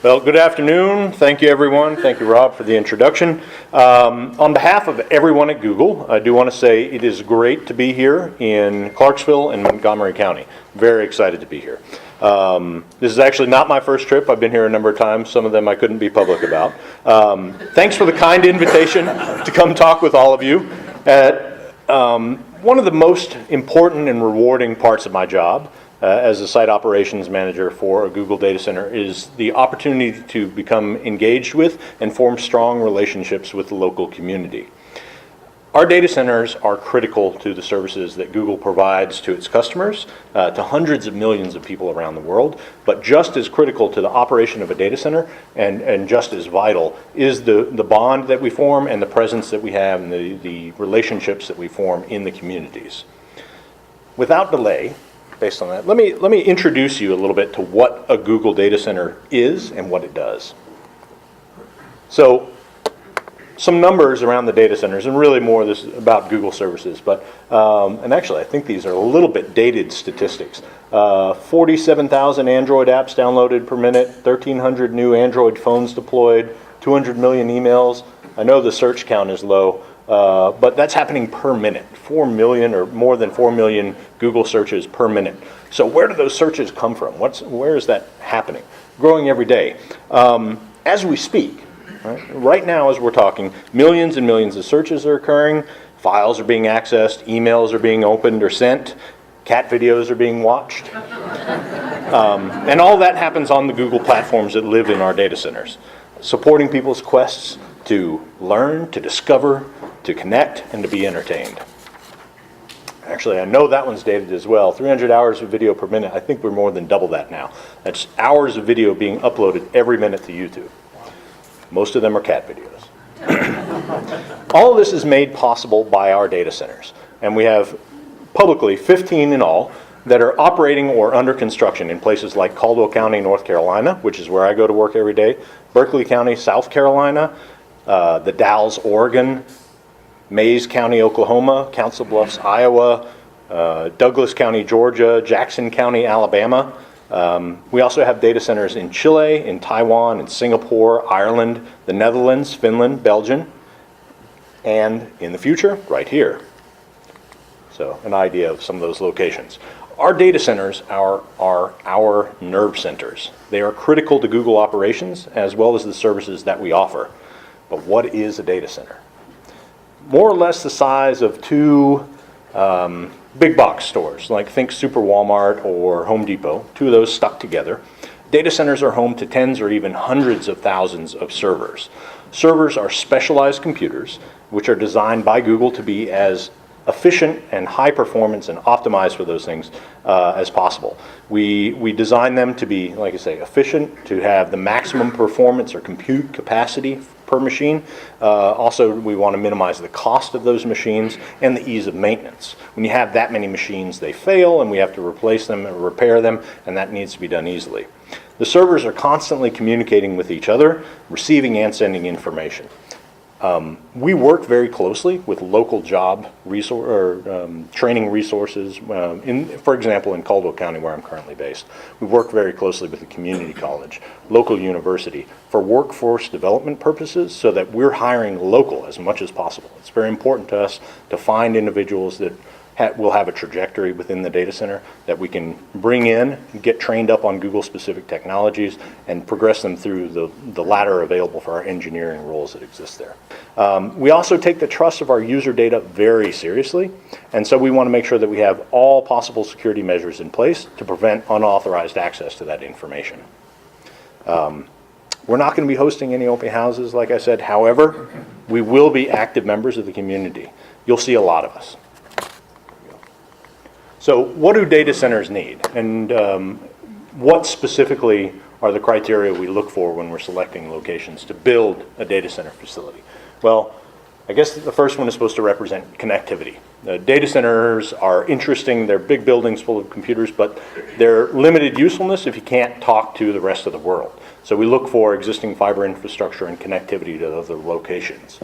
Well, good afternoon. Thank you, everyone. Thank you, Rob, for the introduction. On behalf of everyone at Google, I do want to say it is great to be here in Clarksville and Montgomery County. Very excited to be here. This is actually not my first trip. I've been here a number of times. Some of them I couldn't be public about. Thanks for the kind invitation to come talk with all of you. One of the most important and rewarding parts of my job as a site operations manager for a Google data center is the opportunity to become engaged with and form strong relationships with the local community. Our data centers are critical to the services that Google provides to its customers, to hundreds of millions of people around the world, but just as critical to the operation of a data center and just as vital is the bond that we form and the presence that we have and the relationships that we form in the communities. Without delay, based on that, let me introduce you a little bit to what a Google data center is and what it does. So, some numbers around the data centers, and really more this is about Google services, but and actually I think these are a little bit dated statistics. 47,000 Android apps downloaded per minute, 1,300 new Android phones deployed, 200 million emails. I know the search count is low, but that's happening per minute. 4 million or more than 4 million Google searches per minute. So where do those searches come from? Where is that happening? Growing every day. As we speak, right now as we're talking, millions and millions of searches are occurring, files are being accessed, emails are being opened or sent, cat videos are being watched. And all that happens on the Google platforms that live in our data centers, supporting people's quests to learn, to discover, to connect, and to be entertained. Actually, I know that one's dated as well. 300 hours of video per minute. I think we're more than double that now. That's hours of video being uploaded every minute to YouTube. Most of them are cat videos. All of this is made possible by our data centers. And we have publicly 15 in all that are operating or under construction in places like Caldwell County, North Carolina, which is where I go to work every day, Berkeley County, South Carolina, the Dalles, Oregon, Mays County, Oklahoma, Council Bluffs, Iowa, Douglas County, Georgia, Jackson County, Alabama. We also have data centers in Chile, in Taiwan, in Singapore, Ireland, the Netherlands, Finland, Belgium, and in the future, right here. So an idea of some of those locations. Our data centers are our nerve centers. They are critical to Google operations as well as the services that we offer. But what is a data center? More or less the size of two big box stores, like think Super Walmart or Home Depot, two of those stuck together. Data centers are home to tens or even hundreds of thousands of servers. Servers are specialized computers which are designed by Google to be as efficient and high performance and optimized for those things as possible. We design them to be, like I say, efficient, to have the maximum performance or compute capacity per machine. Also, we want to minimize the cost of those machines and the ease of maintenance. When you have that many machines, they fail and we have to replace them and repair them, and that needs to be done easily. The servers are constantly communicating with each other, receiving and sending information. We work very closely with local job training resources. For example, in Caldwell County, where I'm currently based, we work very closely with the community college, local university, for workforce development purposes, so that we're hiring local as much as possible. It's very important to us to find individuals that will have a trajectory within the data center that we can bring in, get trained up on Google-specific technologies, and progress them through the ladder available for our engineering roles that exist there. We also take the trust of our user data very seriously, and so we want to make sure that we have all possible security measures in place to prevent unauthorized access to that information. We're not going to be hosting any open houses, like I said. However, we will be active members of the community. You'll see a lot of us. So what do data centers need? And what specifically are the criteria we look for when we're selecting locations to build a data center facility? Well, I guess the first one is supposed to represent connectivity. Data centers are interesting. They're big buildings full of computers, but they're limited usefulness if you can't talk to the rest of the world. So we look for existing fiber infrastructure and connectivity to other locations.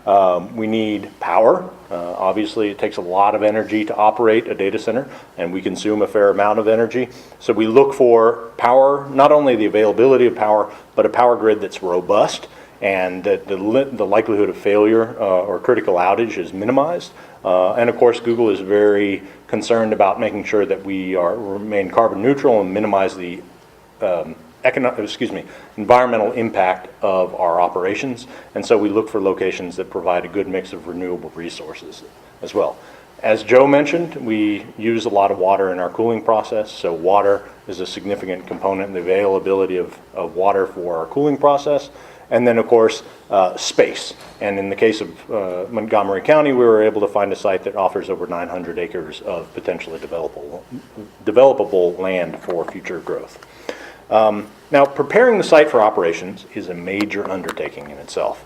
We need power. Obviously, it takes a lot of energy to operate a data center, and we consume a fair amount of energy. So we look for power, not only the availability of power, but a power grid that's robust and that the likelihood of failure or critical outage is minimized. And of course, Google is very concerned about making sure that we remain carbon neutral and minimize the environmental impact of our operations. And so we look for locations that provide a good mix of renewable resources as well. As Joe mentioned, we use a lot of water in our cooling process, so water is a significant component in the availability of water for our cooling process. And then, of course, space. And in the case of Montgomery County, we were able to find a site that offers over 900 acres of potentially developable land for future growth. Now, preparing the site for operations is a major undertaking in itself.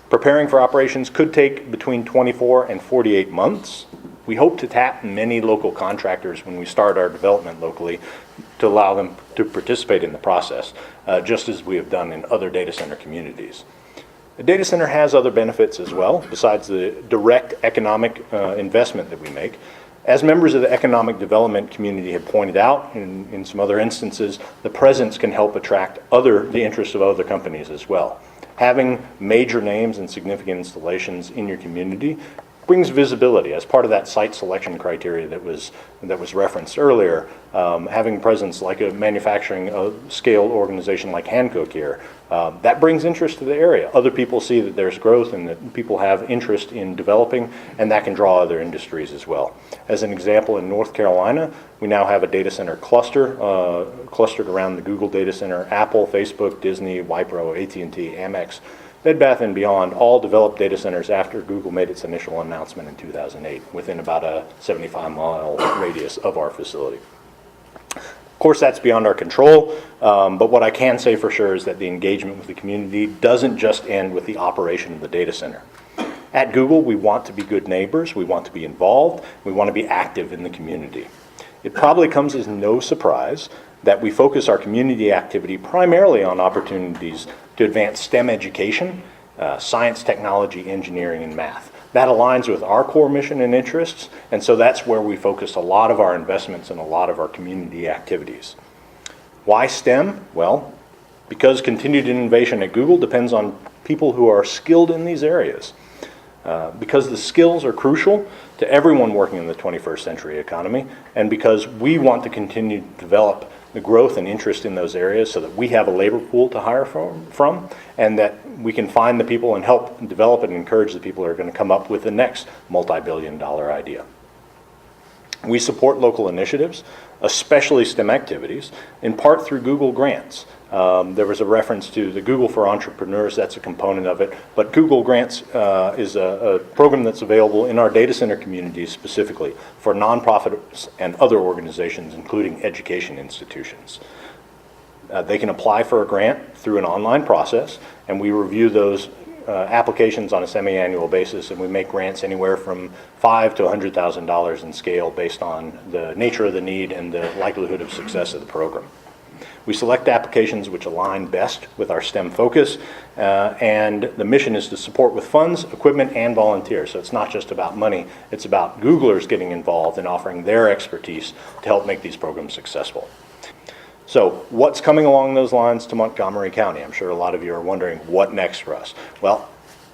Preparing for operations could take between 24 and 48 months. We hope to tap many local contractors when we start our development locally to allow them to participate in the process, just as we have done in other data center communities. A data center has other benefits as well, besides the direct economic investment that we make. As members of the economic development community have pointed out in some other instances, the presence can help attract the interests of other companies as well. Having major names and significant installations in your community brings visibility as part of that site selection criteria that was referenced earlier. Having presence like a manufacturing scale organization like Hankook here, that brings interest to the area. Other people see that there's growth and that people have interest in developing, and that can draw other industries as well. As an example, in North Carolina, we now have a data center cluster clustered around the Google data center. Apple, Facebook, Disney, Wipro, AT&T, Amex, Bed Bath & Beyond all developed data centers after Google made its initial announcement in 2008, within about a 75-mile radius of our facility. Of course, that's beyond our control, but what I can say for sure is that the engagement with the community doesn't just end with the operation of the data center. At Google, we want to be good neighbors, we want to be involved, we want to be active in the community. It probably comes as no surprise that we focus our community activity primarily on opportunities to advance STEM education, science, technology, engineering, and math. That aligns with our core mission and interests, and so that's where we focus a lot of our investments and a lot of our community activities. Why STEM? Well, because continued innovation at Google depends on people who are skilled in these areas. Because the skills are crucial to everyone working in the 21st century economy, and because we want to continue to develop the growth and interest in those areas so that we have a labor pool to hire from, and that we can find the people and help develop and encourage the people who are going to come up with the next multi-billion-dollar idea. We support local initiatives, especially STEM activities, in part through Google Grants. There was a reference to the Google for Entrepreneurs, that's a component of it, but Google Grants is a program that's available in our data center communities specifically for nonprofits and other organizations, including education institutions. They can apply for a grant through an online process, and we review those applications on a semi-annual basis, and we make grants anywhere from $5,000 to $100,000 in scale based on the nature of the need and the likelihood of success of the program. We select applications which align best with our STEM focus, and the mission is to support with funds, equipment, and volunteers. So it's not just about money, it's about Googlers getting involved and offering their expertise to help make these programs successful. So what's coming along those lines to Montgomery County? I'm sure a lot of you are wondering what next for us. Well,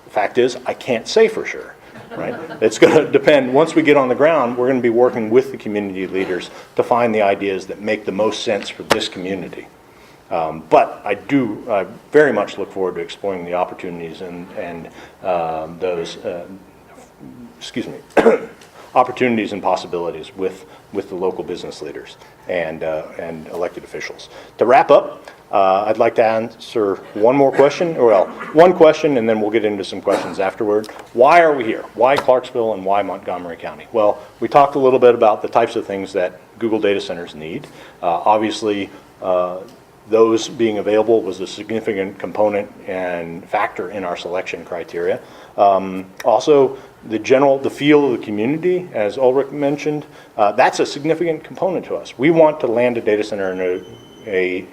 the fact is, I can't say for sure. Right? It's going to depend. Once we get on the ground, we're going to be working with the community leaders to find the ideas that make the most sense for this community. But I very much look forward to exploring the opportunities and those opportunities and possibilities with the local business leaders and elected officials. To wrap up, I'd like to answer one question, and then we'll get into some questions afterward. Why are we here? Why Clarksville and why Montgomery County? Well, we talked a little bit about the types of things that Google data centers need. Obviously, those being available was a significant component and factor in our selection criteria. Also, the feel of the community, as Ulrich mentioned, that's a significant component to us. We want to land a data center in a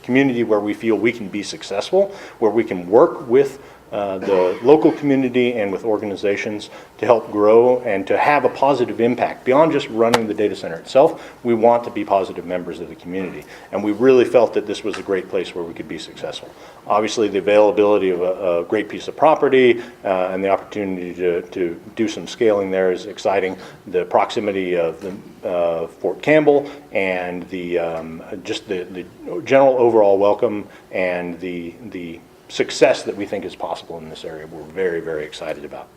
community where we feel we can be successful, where we can work with the local community and with organizations to help grow and to have a positive impact. Beyond just running the data center itself, we want to be positive members of the community. And we really felt that this was a great place where we could be successful. Obviously, the availability of a great piece of property and the opportunity to do some scaling there is exciting. The proximity of the Fort Campbell and just the general overall welcome and the success that we think is possible in this area, we're very, very excited about.